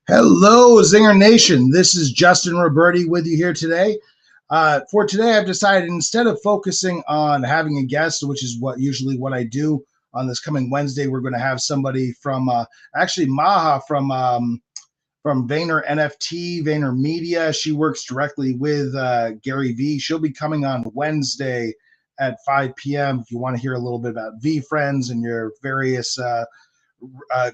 Hello, Zinger Nation. This is Justin Roberti with you here today. For today, I've decided instead of focusing on having a guest, which is what I do on this coming Wednesday, we're going to have somebody from actually Maha from Vayner NFT, Vayner Media. She works directly with Gary V. She'll be coming on Wednesday at 5 p.m. if you want to hear a little bit about V Friends and your various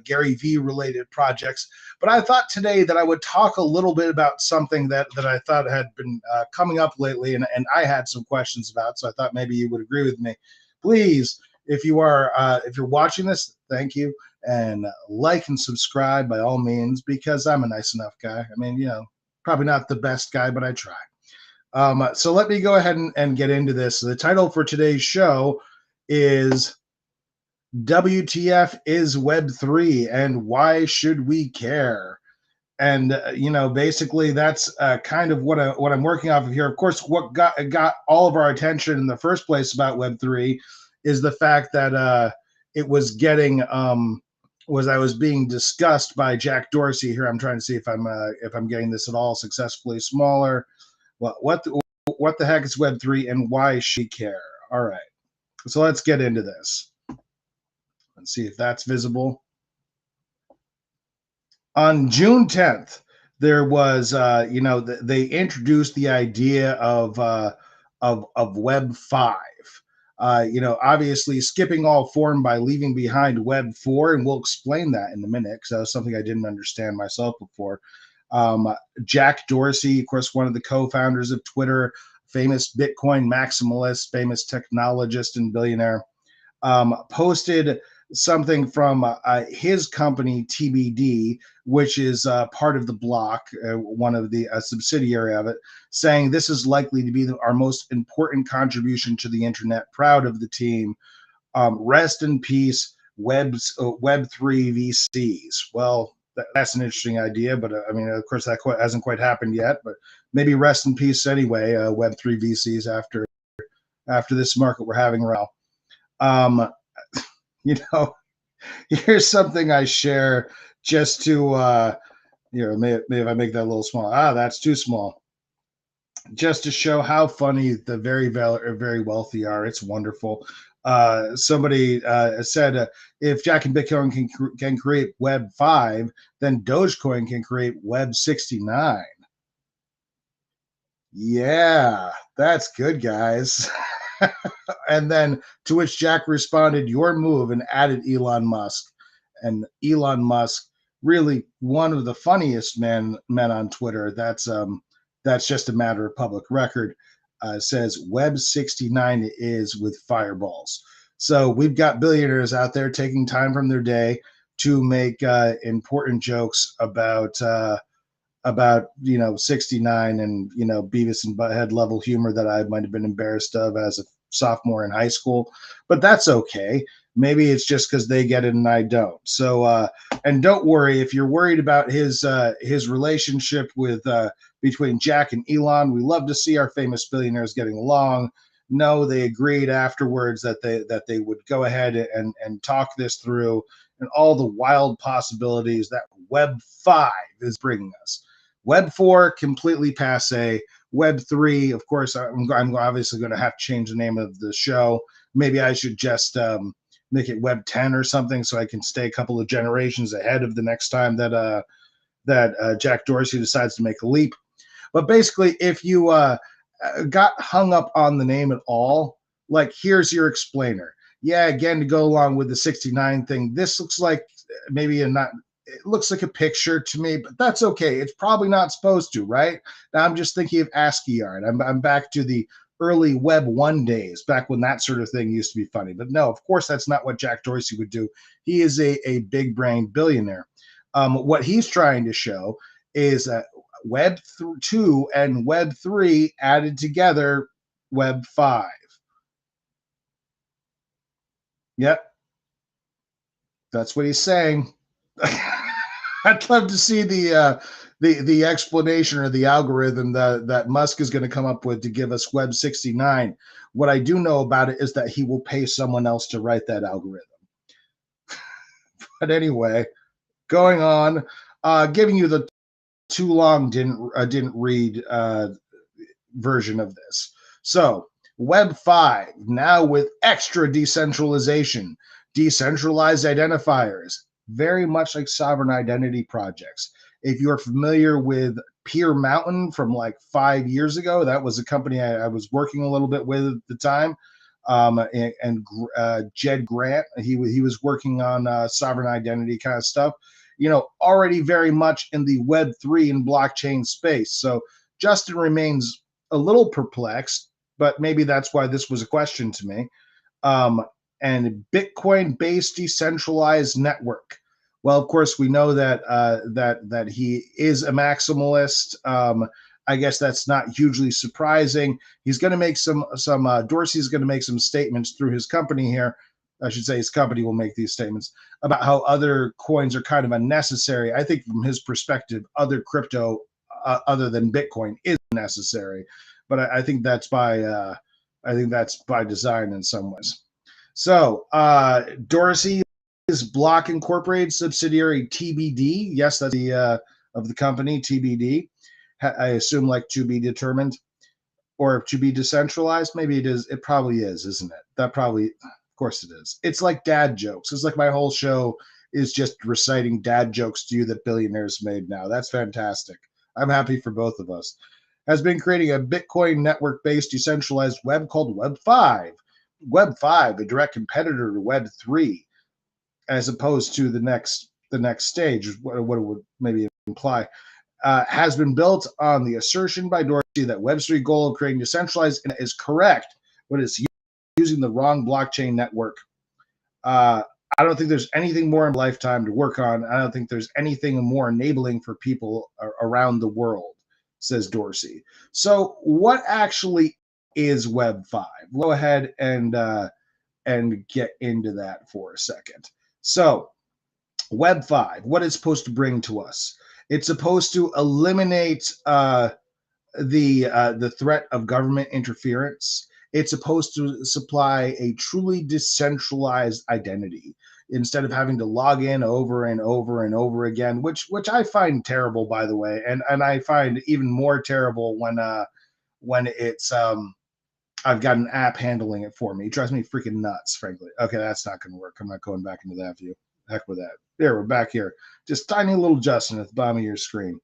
Gary V related projects. But I thought today that I would talk a little bit about something that I thought had been coming up lately, and I had some questions about. So I thought maybe you would agree with me. Please, if you're watching this, thank you, and like and subscribe by all means, because I'm a nice enough guy. I mean, probably not the best guy, but I try. So let me go ahead and get into this. The title for today's show is WTF is Web3 and why should we care? And basically that's kind of what I'm working off of here. Of course, what got all of our attention in the first place about Web3 is the fact that it was getting was being discussed by Jack Dorsey here. I'm trying to see if I'm getting this at all successfully smaller. Well, what the heck is Web3 and why should we care? All right, so let's get into this. Let's see if that's visible. On June 10th, there was, they introduced the idea of Web5. Obviously skipping all form by leaving behind Web4, and we'll explain that in a minute because that was something I didn't understand myself before. Jack Dorsey, of course, one of the co-founders of Twitter, famous Bitcoin maximalist, famous technologist and billionaire, posted something from his company TBD, which is part of the block, one of the subsidiary of it, saying this is likely to be our most important contribution to the internet. Proud of the team. Rest in peace, Web3 VCs. Well, that's an interesting idea, but I mean, of course, that hasn't quite happened yet. But maybe rest in peace anyway, Web3 VCs after this market we're having around. Here's something I share just to, maybe if I make that a little small. That's too small. Just to show how funny the very, very wealthy are. It's wonderful. Somebody said, if Jack and Bitcoin can create Web5, then Dogecoin can create Web69. Yeah, that's good, guys. And then to which Jack responded, your move, and added Elon Musk. And Elon Musk, really one of the funniest men on Twitter. That's just a matter of public record. Says Web69 is with fireballs. So we've got billionaires out there taking time from their day to make important jokes about 69 and Beavis and Butthead level humor that I might have been embarrassed of as a sophomore in high school, but that's okay. Maybe it's just because they get it and I don't. So and don't worry if you're worried about his relationship with between Jack and Elon. We love to see our famous billionaires getting along. No, they agreed afterwards that they would go ahead and talk this through and all the wild possibilities that Web5 is bringing us. Web4 completely passe. Web3, of course, I'm obviously going to have to change the name of the show. Maybe I should just make it Web10 or something so I can stay a couple of generations ahead of the next time that Jack Dorsey decides to make a leap. But basically, if you got hung up on the name at all, like, here's your explainer. Yeah, again, to go along with the 69 thing, this looks like maybe it looks like a picture to me, but that's okay. It's probably not supposed to, right? Now I'm just thinking of ASCII art. I'm back to the early Web 1 days, back when that sort of thing used to be funny. But no, of course, that's not what Jack Dorsey would do. He is a big brain billionaire. What he's trying to show is that Web 2 and Web 3 added together, Web 5. Yep. That's what he's saying. I'd love to see the explanation or the algorithm that Musk is going to come up with to give us Web69. What I do know about it is that he will pay someone else to write that algorithm. But anyway, going on, giving you the too long didn't read version of this. So Web5 now with extra decentralization, decentralized identifiers, very much like sovereign identity projects. If you're familiar with Peer Mountain from like 5 years ago, that was a company I was working a little bit with at the time. And Jed Grant, he was working on sovereign identity kind of stuff, already very much in the Web3 and blockchain space. So Justin remains a little perplexed, but maybe that's why this was a question to me. And Bitcoin-based decentralized network. Well, of course, we know that that he is a maximalist. I guess that's not hugely surprising. He's going to make some Dorsey's going to make some statements through his company here. I should say his company will make these statements about how other coins are kind of unnecessary. I think from his perspective, other crypto other than Bitcoin is necessary, but I think that's by design in some ways. So Dorsey's Block Incorporated subsidiary TBD, yes, that's the of the company TBD. I assume like to be determined or to be decentralized. Maybe it is. It probably is, isn't it? That probably, of course it is. It's like dad jokes. It's like my whole show is just reciting dad jokes to you that billionaires made now. That's fantastic. I'm happy for both of us. Has been creating a Bitcoin network-based decentralized web called Web5. Web5, a direct competitor to Web3, as opposed to the next stage, what it would maybe imply. Has been built on the assertion by Dorsey that Web3 goal of creating decentralized is correct, but it's using the wrong blockchain network. I don't think there's anything more in a lifetime to work on. I don't think there's anything more enabling for people around the world, says Dorsey. So what actually is Web5? Go ahead and get into that for a second. So Web5, what it's supposed to bring to us? It's supposed to eliminate the threat of government interference. It's supposed to supply a truly decentralized identity instead of having to log in over and over and over again, which I find terrible, by the way, and I find even more terrible when it's I've got an app handling it for me. It drives me freaking nuts, frankly. Okay, that's not going to work. I'm not going back into that view. Heck with that. There, we're back here. Just tiny little Justin at the bottom of your screen.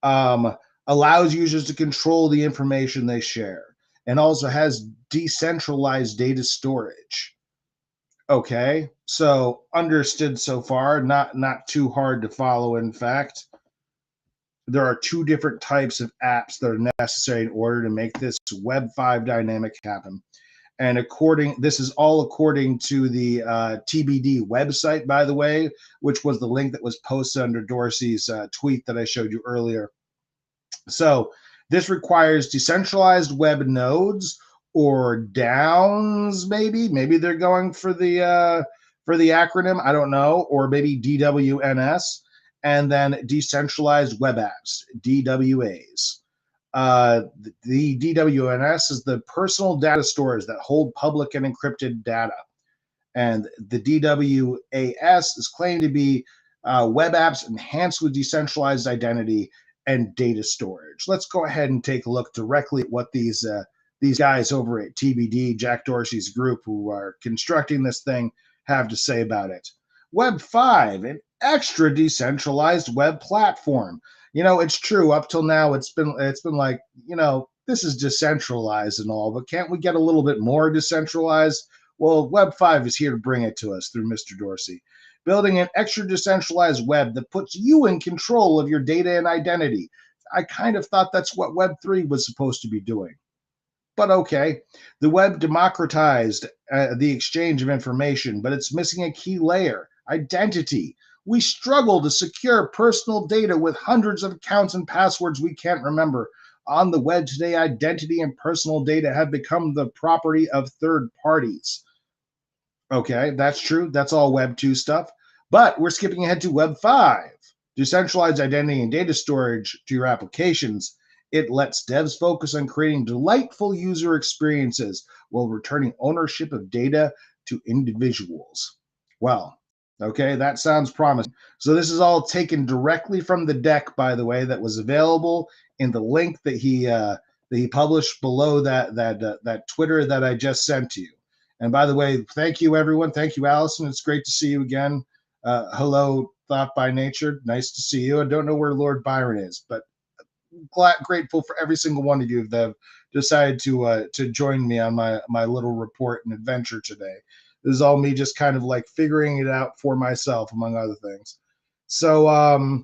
Allows users to control the information they share and also has decentralized data storage. Okay, so understood so far, not too hard to follow. In fact, there are two different types of apps that are necessary in order to make this Web5 dynamic happen. And this is all according to the TBD website, by the way, which was the link that was posted under Dorsey's tweet that I showed you earlier. So this requires decentralized web nodes or DAOs, maybe they're going for the acronym, I don't know, or maybe DWNS, and then decentralized web apps, DWAs. The DWNS is the personal data stores that hold public and encrypted data. And the DWAS is claimed to be web apps enhanced with decentralized identity and data storage. Let's go ahead and take a look directly at what these guys over at TBD, Jack Dorsey's group, who are constructing this thing, have to say about it. Web5, an extra decentralized web platform. It's true. Up till now, it's been like, this is decentralized and all, but can't we get a little bit more decentralized? Well, Web5 is here to bring it to us through Mr. Dorsey. Building an extra decentralized web that puts you in control of your data and identity. I kind of thought that's what Web3 was supposed to be doing. But okay, the web democratized the exchange of information, but it's missing a key layer, identity. We struggle to secure personal data with hundreds of accounts and passwords we can't remember. On the web today, identity and personal data have become the property of third parties. Okay, that's true. That's all Web 2 stuff. But we're skipping ahead to Web 5. Decentralized identity and data storage to your applications. It lets devs focus on creating delightful user experiences while returning ownership of data to individuals. Well, Okay, that sounds promising. So this is all taken directly from the deck, by the way, that was available in the link that he published below that Twitter that I just sent to you. And by the way, thank you everyone. Thank you, Allison. It's great to see you again. Hello, Thought by Nature. Nice to see you. I don't know where Lord Byron is, but grateful for every single one of you that have decided to join me on my little report and adventure today. This is all me just kind of like figuring it out for myself, among other things. So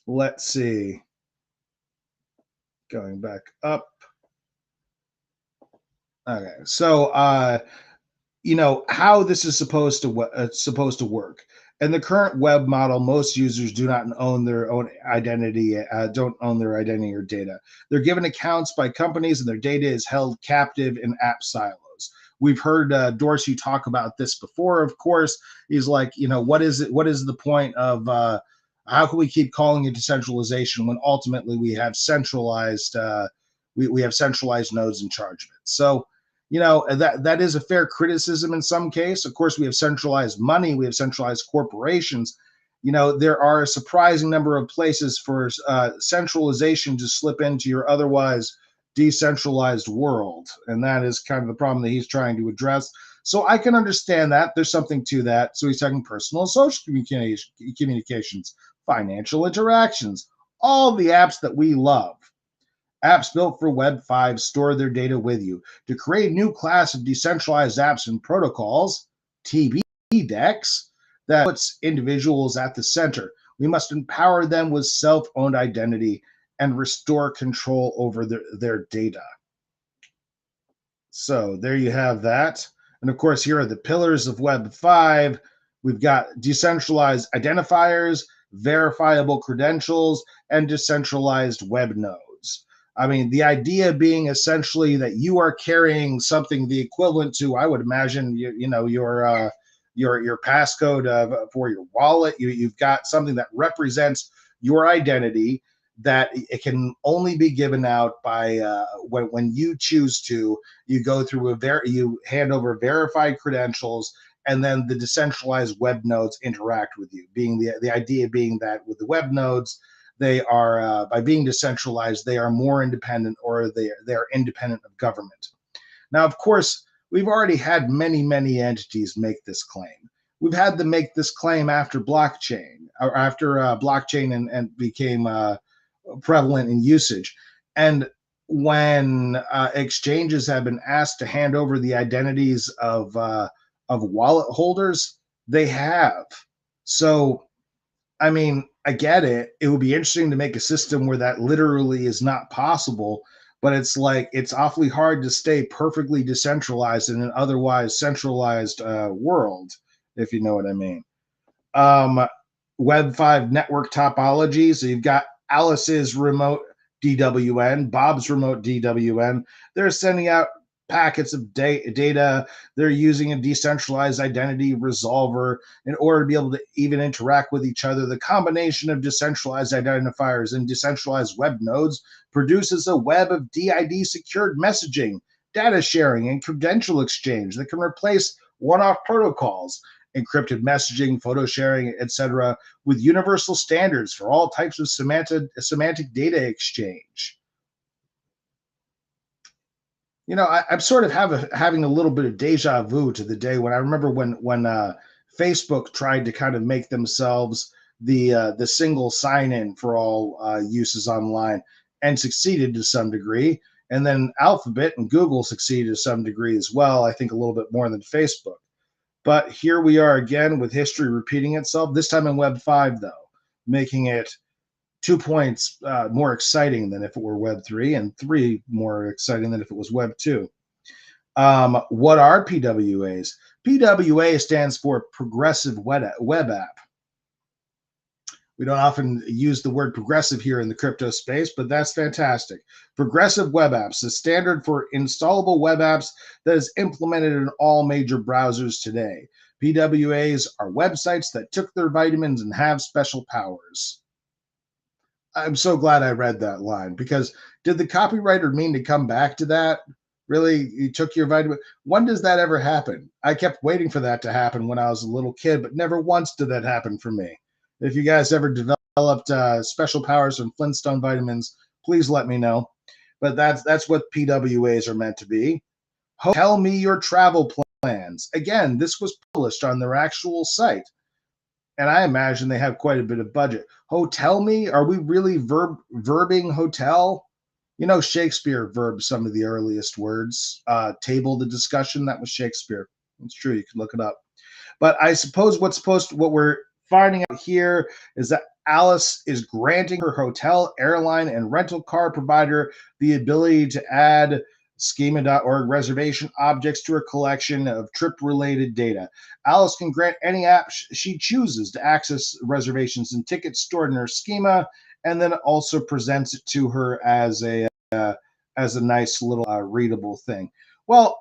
let's see. Going back up. Okay, so you know how this is supposed to work. In the current web model, most users do not own their own identity, don't own their identity or data. They're given accounts by companies, and their data is held captive in app silos. We've heard Dorsey talk about this before. Of course, he's like, you know, what is it? What is the point of how can we keep calling it decentralization when ultimately we have centralized we have centralized nodes in charge of it? So you know that is a fair criticism in some case. Of course, we have centralized money, we have centralized corporations. You know, there are a surprising number of places for centralization to slip into your otherwise decentralized world, and that is kind of the problem that he's trying to address. So I can understand that there's something to that. So he's talking personal and social communications, financial interactions, all the apps that we love. Apps built for Web5 store their data with you. To create a new class of decentralized apps and protocols, TB DEX, that puts individuals at the center. We must empower them with self-owned identity and restore control over their data. So there you have that. And of course, here are the pillars of Web5. We've got decentralized identifiers, verifiable credentials, and decentralized web nodes. I mean, the idea being essentially that you are carrying something the equivalent to, I would imagine, your passcode for your wallet. You've got something that represents your identity, that it can only be given out by when you choose to. You go through you hand over verified credentials, and then the decentralized web nodes interact with you. Being the idea being that with the web nodes, they are by being decentralized, they are more independent, or they are independent of government. Now, of course, we've already had many entities make this claim. We've had them make this claim after blockchain, or after blockchain and became prevalent in usage. And when exchanges have been asked to hand over the identities of wallet holders, they have. So, I mean, I get it. It would be interesting to make a system where that literally is not possible, but it's like it's awfully hard to stay perfectly decentralized in an otherwise centralized world, if you know what I mean. Web5 network topology. So you've got Alice's remote DWN, Bob's remote DWN. They're sending out packets of data. They're using a decentralized identity resolver in order to be able to even interact with each other. The combination of decentralized identifiers and decentralized web nodes produces a web of DID secured messaging, data sharing, and credential exchange that can replace one-off protocols, encrypted messaging, photo sharing, etc., with universal standards for all types of semantic data exchange. You know, I'm sort of having a little bit of deja vu to the day when I remember when Facebook tried to kind of make themselves the single sign-in for all uses online, and succeeded to some degree. And then Alphabet and Google succeeded to some degree as well. I think a little bit more than Facebook. But here we are again with history repeating itself. This time in Web5, though, making it 2 points more exciting than if it were Web3, and 3 more exciting than if it was Web2. What are PWAs? PWA stands for Progressive Web App. We don't often use the word progressive here in the crypto space, but that's fantastic. Progressive Web Apps, a standard for installable web apps that is implemented in all major browsers today. PWAs are websites that took their vitamins and have special powers. I'm so glad I read that line, because did the copywriter mean to come back to that? Really? You took your vitamin? When does that ever happen? I kept waiting for that to happen when I was a little kid, but never once did that happen for me. If you guys ever developed special powers from Flintstone vitamins, please let me know. But that's what PWAs are meant to be. Tell me your travel plans. Again, this was published on their actual site, and I imagine they have quite a bit of budget. Hotel me? Are we really verbing hotel? You know, Shakespeare verbed some of the earliest words. Table the discussion, that was Shakespeare. It's true, you can look it up. But I suppose what we're finding out here is that Alice is granting her hotel, airline, and rental car provider the ability to add schema.org reservation objects to her collection of trip-related data. Alice can grant any app she chooses to access reservations and tickets stored in her schema, and then also presents it to her as a nice little readable thing. Well,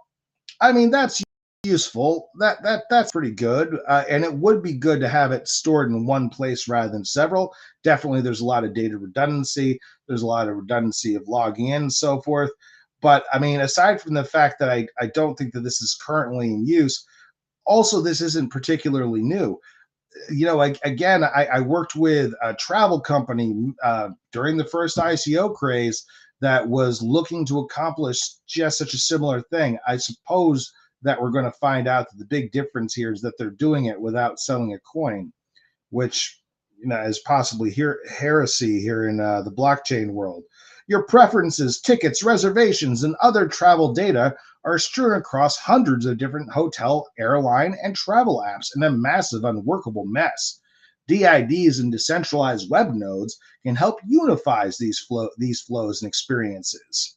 I mean, that's useful. That's pretty good, and it would be good to have it stored in one place rather than several. Definitely, there's a lot of data redundancy. There's a lot of redundancy of logging in and so forth. But I mean, aside from the fact that I don't think that this is currently in use, also this isn't particularly new. You know, again, I worked with a travel company during the first ICO craze that was looking to accomplish just such a similar thing. I suppose that we're going to find out that the big difference here is that they're doing it without selling a coin, which, you know, is possibly heresy here in the blockchain world. Your preferences, tickets, reservations, and other travel data are strewn across hundreds of different hotel, airline, and travel apps in a massive, unworkable mess. DIDs and decentralized web nodes can help unify these flows and experiences.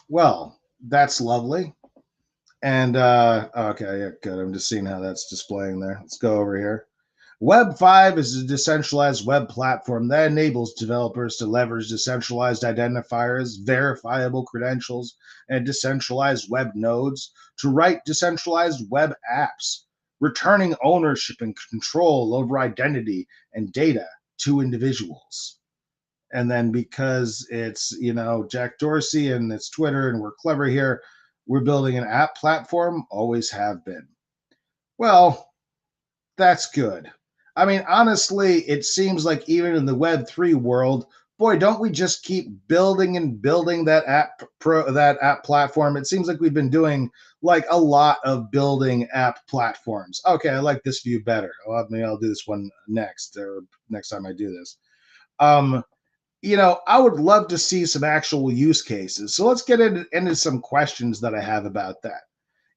Well, that's lovely. And okay, yeah, good. I'm just seeing how that's displaying there. Let's go over here. Web5 is a decentralized web platform that enables developers to leverage decentralized identifiers, verifiable credentials, and decentralized web nodes to write decentralized web apps, returning ownership and control over identity and data to individuals. And then because it's, you know, Jack Dorsey and it's Twitter and we're clever here, we're building an app platform, always have been. Well, that's good. I mean, honestly, it seems like even in the Web3 world, boy, don't we just keep building and building that app platform? It seems like we've been doing like a lot of building app platforms. Okay, I like this view better. Well, maybe I'll do this one next, or next time I do this. You know, I would love to see some actual use cases. So let's get into some questions that I have about that.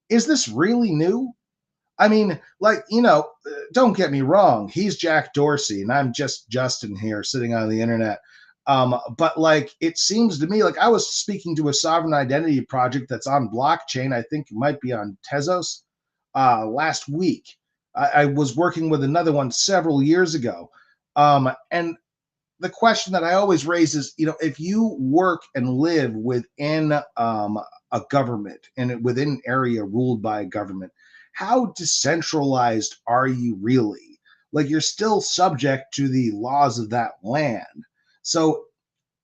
Is this really new? I mean, like, you know, don't get me wrong. He's Jack Dorsey, and I'm just Justin here sitting on the internet. But like, it seems to me like I was speaking to a sovereign identity project that's on blockchain. I think it might be on Tezos last week. I was working with another one several years ago. And the question that I always raise is, you know, if you work and live within a government and within an area ruled by a government, how decentralized are you really? Like, you're still subject to the laws of that land. So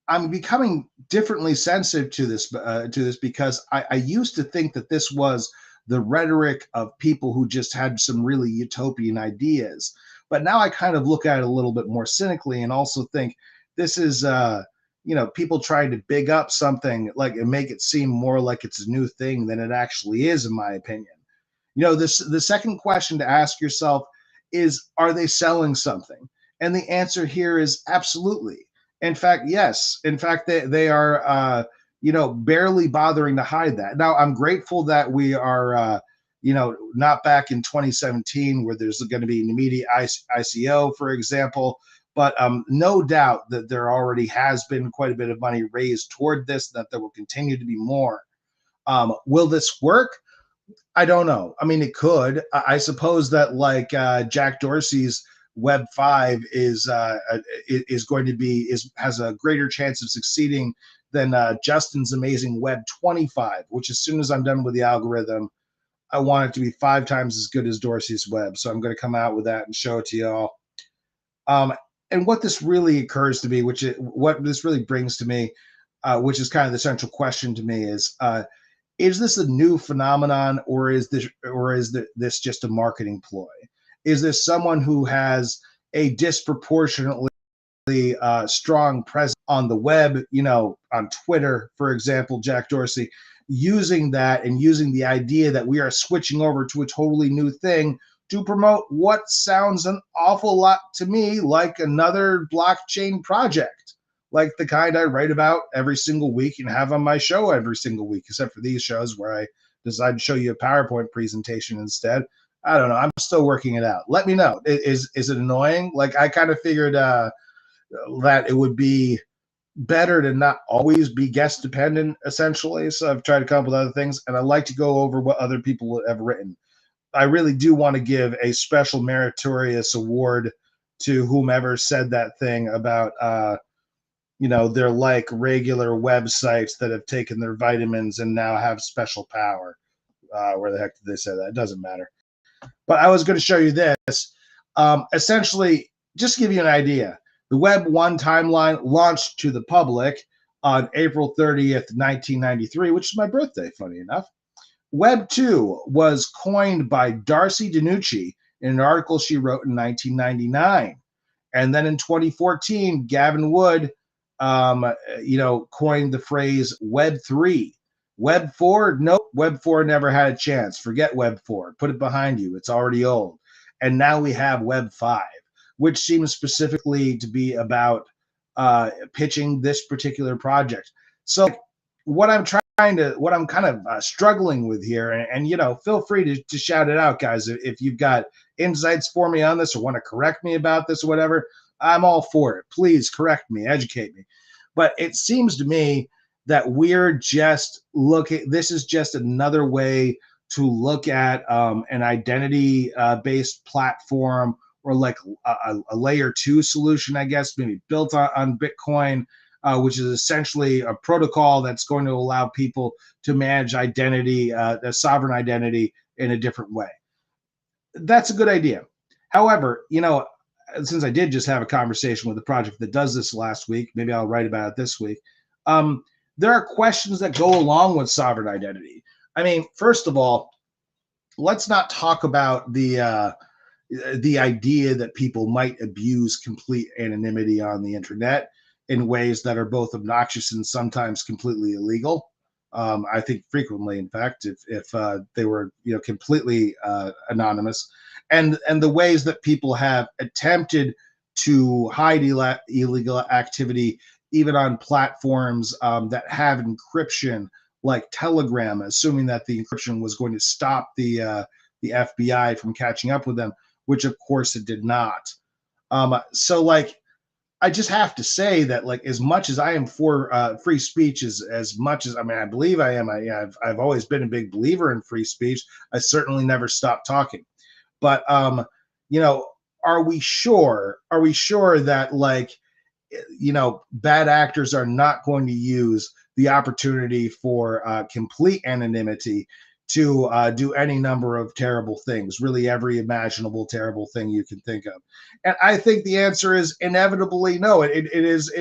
I'm becoming differently sensitive to this because I used to think that this was the rhetoric of people who just had some really utopian ideas. But now I kind of look at it a little bit more cynically and also think this is, you know, people trying to big up something like and make it seem more like it's a new thing than it actually is, in my opinion. You know, the second question to ask yourself is, are they selling something? And the answer here is absolutely. In fact, yes. In fact, they are, you know, barely bothering to hide that. Now, I'm grateful that we are, you know, not back in 2017 where there's going to be an immediate ICO, for example. But no doubt that there already has been quite a bit of money raised toward this, that there will continue to be more. Will this work? I don't know. I mean, it could. I suppose that like Jack Dorsey's Web5 is going to be has a greater chance of succeeding than Justin's amazing Web25. Which, as soon as I'm done with the algorithm, I want it to be 5 times as good as Dorsey's Web. So I'm going to come out with that and show it to y'all. And what this really occurs to me, what this really brings to me, which is kind of the central question to me, is this a new phenomenon, or is this just a marketing ploy? Is this someone who has a disproportionately strong presence on the web, on Twitter, for example, Jack Dorsey, using that and using the idea that we are switching over to a totally new thing to promote what sounds an awful lot to me like another blockchain project, like the kind I write about every single week and have on my show every single week, except for these shows where I decide to show you a PowerPoint presentation instead. I don't know. I'm still working it out. Let me know. Is it annoying? Like, I kind of figured that it would be better to not always be guest dependent, essentially. So I've tried to come up with other things, and I like to go over what other people have written. I really do want to give a special meritorious award to whomever said that thing about, they're like regular websites that have taken their vitamins and now have special power. Where the heck did they say that? It doesn't matter. But I was going to show you this. Essentially, just to give you an idea, the Web 1 timeline launched to the public on April 30th, 1993, which is my birthday, funny enough. Web 2 was coined by Darcy DiNucci in an article she wrote in 1999. And then in 2014, Gavin Wood, coined the phrase Web 3. Web 4, nope, Web 4 never had a chance. Forget Web 4. Put it behind you. It's already old. And now we have Web 5, which seems specifically to be about pitching this particular project. So what I'm kind of struggling with here, and feel free to shout it out, guys, if you've got insights for me on this or want to correct me about this or whatever. I'm all for it. Please correct me, educate me. But it seems to me that we're just looking, this is just another way to look at an identity based platform, or like a layer 2 solution, I guess, maybe built on Bitcoin, which is essentially a protocol that's going to allow people to manage identity, a sovereign identity, in a different way. That's a good idea. However, since I did just have a conversation with a project that does this last week, maybe I'll write about it this week. There are questions that go along with sovereign identity. I mean, first of all, let's not talk about the idea that people might abuse complete anonymity on the internet in ways that are both obnoxious and sometimes completely illegal. I think frequently, in fact, if they were completely anonymous, and the ways that people have attempted to hide illegal activity, even on platforms that have encryption, like Telegram, assuming that the encryption was going to stop the FBI from catching up with them, which of course it did not. So I just have to say that, as much as I am for free speech, as much as, I believe I am, I've always been a big believer in free speech. I certainly never stopped talking. But, are we sure that, bad actors are not going to use the opportunity for complete anonymity to do any number of terrible things, really every imaginable terrible thing you can think of? And I think the answer is inevitably no. It is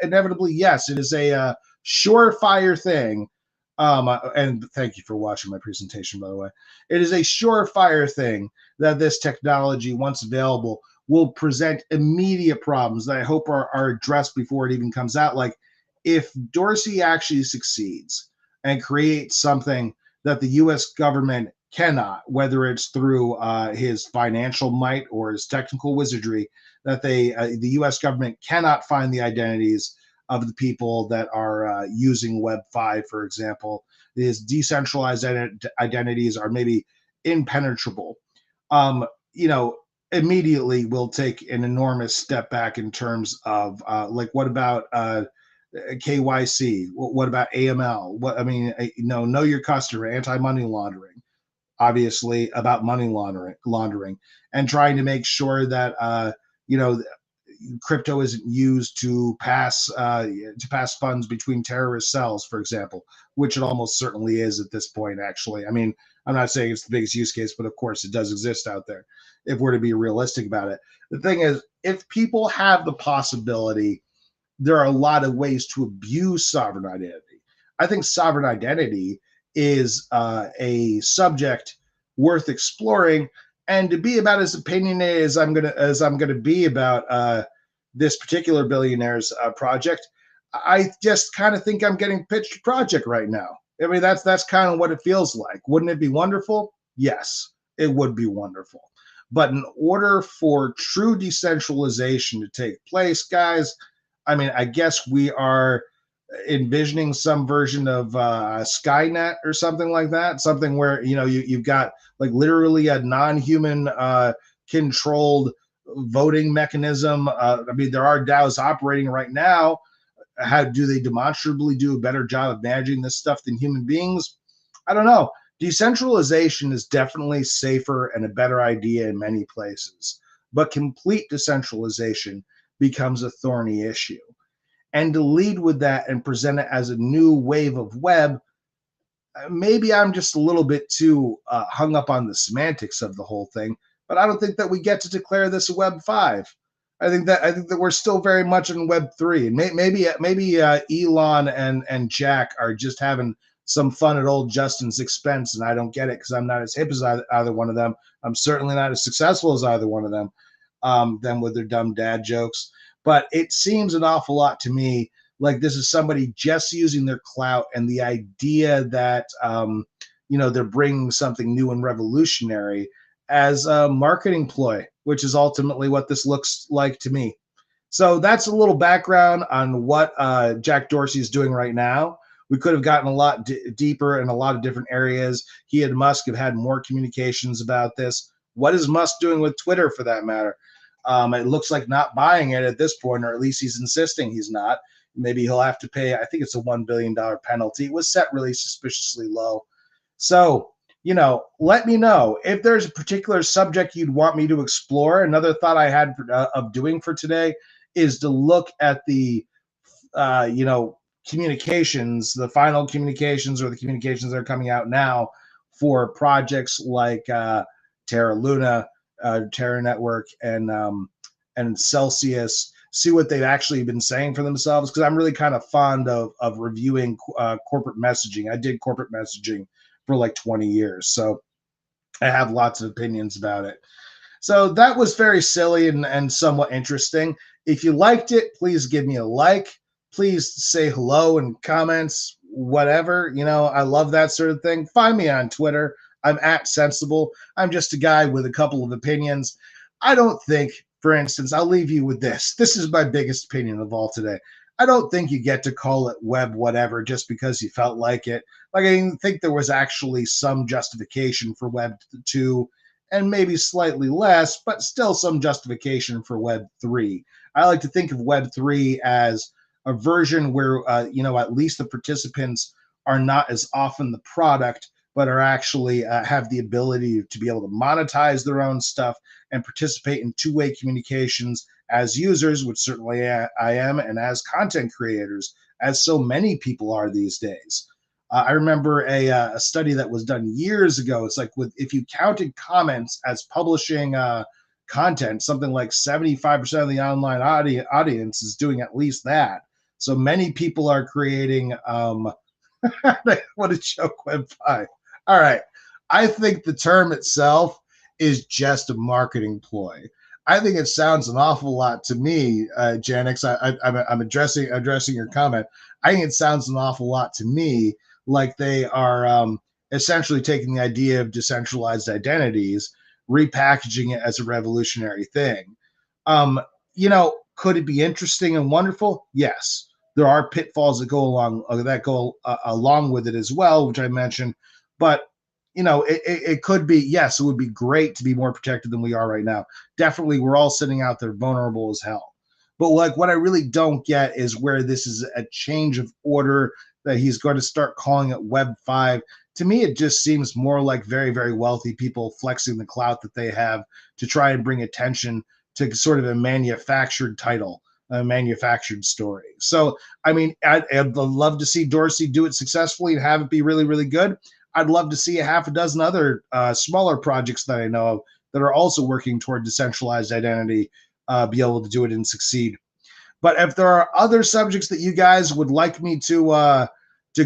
inevitably yes. It is a surefire thing. And thank you for watching my presentation, by the way. It is a surefire thing that this technology, once available, will present immediate problems that I hope are addressed before it even comes out. Like, if Dorsey actually succeeds and creates something that the U.S. government cannot, whether it's through his financial might or his technical wizardry, that the U.S. government cannot find the identities of the people that are using Web 5, for example. His decentralized identities are maybe impenetrable. Immediately will take an enormous step back in terms of what about KYC? What about AML? Know your customer, anti-money laundering, obviously about money laundering, and trying to make sure that crypto isn't used to pass funds between terrorist cells, for example, which it almost certainly is at this point. Actually, I'm not saying it's the biggest use case, but of course it does exist out there, if we're to be realistic about it. The thing is, if people have the possibility there are a lot of ways to abuse sovereign identity. I think sovereign identity is a subject worth exploring, and to be about as opinionated as I'm gonna be about this particular billionaire's project, I just kind of think I'm getting pitched a project right now. I mean, that's kind of what it feels like. Wouldn't it be wonderful? Yes, it would be wonderful. But in order for true decentralization to take place, guys, I mean, I guess we are envisioning some version of Skynet or something like that. Something where you've got like literally a non-human controlled voting mechanism. I mean, there are DAOs operating right now. How do they demonstrably do a better job of managing this stuff than human beings? I don't know. Decentralization is definitely safer and a better idea in many places, but complete decentralization becomes a thorny issue. And to lead with that and present it as a new wave of web, maybe I'm just a little bit too hung up on the semantics of the whole thing, but I don't think that we get to declare this a Web5. I think that we're still very much in Web3, and maybe Elon and Jack are just having some fun at old Justin's expense, and I don't get it because I'm not as hip as either one of them. I'm certainly not as successful as either one of them with their dumb dad jokes. But it seems an awful lot to me like this is somebody just using their clout and the idea that they're bringing something new and revolutionary as a marketing ploy, which is ultimately what this looks like to me. So that's a little background on what Jack Dorsey is doing right now. We could have gotten a lot deeper in a lot of different areas. He and Musk have had more communications about this. What is Musk doing with Twitter, for that matter? It looks like not buying it at this point, or at least he's insisting he's not. Maybe he'll have to pay, I think it's a $1 billion penalty. It was set really suspiciously low. So, let me know if there's a particular subject you'd want me to explore. Another thought I had of doing for today is to look at the, communications, the final communications or the communications that are coming out now for projects like Terra Luna, Terra Network, and Celsius. See what they've actually been saying for themselves, because I'm really kind of fond of reviewing corporate messaging. I did corporate messaging for like 20 years, so I have lots of opinions about it. So that was very silly and somewhat interesting. If you liked it, please give me a like. Please say hello and comments, whatever. I love that sort of thing. Find me on Twitter. I'm @Sensible. I'm just a guy with a couple of opinions. I don't think, for instance, I'll leave you with this. This is my biggest opinion of all today. I don't think you get to call it web whatever just because you felt like it. Like, I think there was actually some justification for Web 2 and maybe slightly less, but still some justification for Web 3. I like to think of Web 3 as a version where, at least the participants are not as often the product, but are actually have the ability to be able to monetize their own stuff and participate in two-way communications as users, which certainly I am, and as content creators, as so many people are these days. I remember a study that was done years ago. It's like if you counted comments as publishing content, something like 75% of the online audience is doing at least that. So many people are creating, what a joke, Web5. All right. I think the term itself is just a marketing ploy. I think it sounds an awful lot to me, Janix. I'm addressing your comment. I think it sounds an awful lot to me like they are essentially taking the idea of decentralized identities, repackaging it as a revolutionary thing. Could it be interesting and wonderful? Yes. There are pitfalls that go along with it as well, which I mentioned. But it could be, yes, it would be great to be more protected than we are right now. Definitely, we're all sitting out there vulnerable as hell. But like, what I really don't get is where this is a change of order, that he's going to start calling it Web 5. To me, it just seems more like very, very wealthy people flexing the clout that they have to try and bring attention to sort of a manufactured title, a manufactured story. So, I mean, I'd love to see Dorsey do it successfully and have it be really, really good. I'd love to see a half a dozen other smaller projects that I know of that are also working toward decentralized identity be able to do it and succeed. But if there are other subjects that you guys would like me to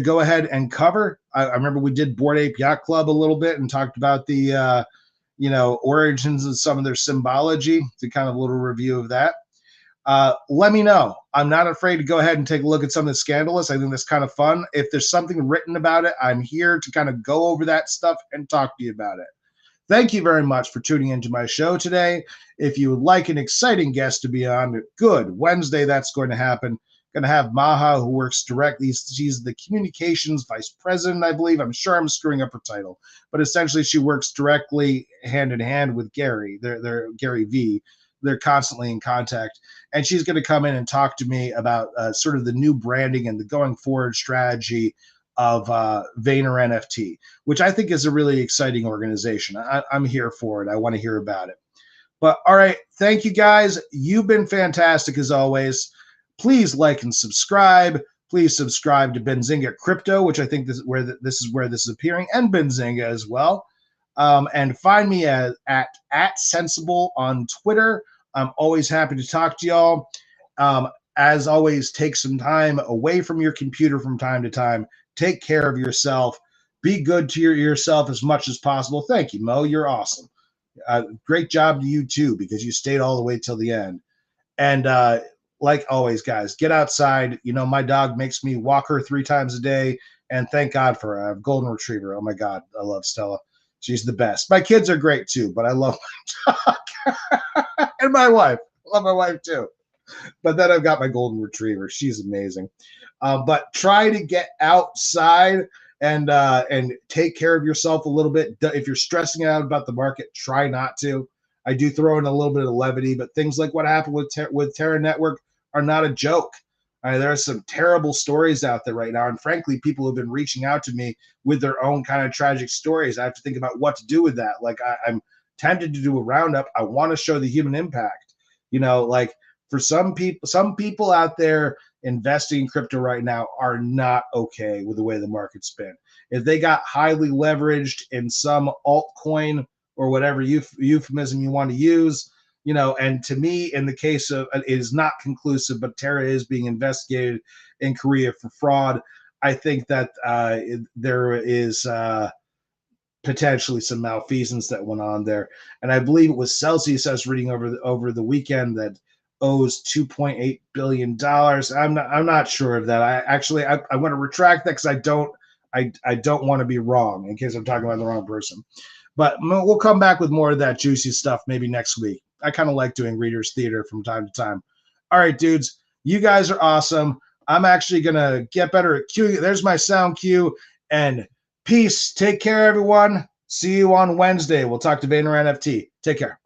go ahead and cover, I remember we did Bored Ape Yacht Club a little bit and talked about the origins of some of their symbology, to kind of a little review of that. Let me know. I'm not afraid to go ahead and take a look at some of the scandalous. I think that's kind of fun. If there's something written about it, I'm here to kind of go over that stuff and talk to you about it. Thank you very much for tuning into my show today. If you would like an exciting guest to be on, good. Wednesday, that's going to happen. Going to have Maha, who works directly. She's the communications vice president, I believe. I'm sure I'm screwing up her title, but essentially she works directly hand in hand with Gary. They're Gary V. They're constantly in contact, and she's going to come in and talk to me about sort of the new branding and the going forward strategy of Vayner NFT, which I think is a really exciting organization. I'm here for it. I want to hear about it. But all right, thank you guys. You've been fantastic as always. Please like and subscribe. Please subscribe to Benzinga Crypto, which I think this is where this is appearing, and Benzinga as well. And find me at Sensible on Twitter. I'm always happy to talk to y'all. As always, take some time away from your computer from time to time. Take care of yourself. Be good to yourself as much as possible. Thank you, Mo. You're awesome. Great job to you, too, because you stayed all the way till the end. And like always, guys, get outside. You know, my dog makes me walk her 3 times a day, and thank God for her. I have a golden retriever. Oh, my God. I love Stella. She's the best. My kids are great, too, but I love my dog. And my wife. I love my wife, too. But then I've got my golden retriever. She's amazing. But try to get outside and take care of yourself a little bit. If you're stressing out about the market, try not to. I do throw in a little bit of levity, but things like what happened with Terra Network are not a joke. There are some terrible stories out there right now, and frankly, people have been reaching out to me with their own kind of tragic stories. I have to think about what to do with that. Like I'm tempted to do a roundup. I want to show the human impact. You know, like for some people out there investing in crypto right now are not okay with the way the market's been. If they got highly leveraged in some altcoin or whatever euphemism you want to use, you know, and to me, in the case of, it is not conclusive, but Terra is being investigated in Korea for fraud. I think that there is potentially some malfeasance that went on there. And I believe it was Celsius I was reading over the weekend that owes $2.8 billion. I'm not sure of that. I want to retract that because I don't want to be wrong in case I'm talking about the wrong person. But we'll come back with more of that juicy stuff maybe next week. I kind of like doing Reader's Theater from time to time. All right, dudes, you guys are awesome. I'm actually going to get better at cueing. There's my sound cue. And peace. Take care, everyone. See you on Wednesday. We'll talk to Vayner NFT. Take care.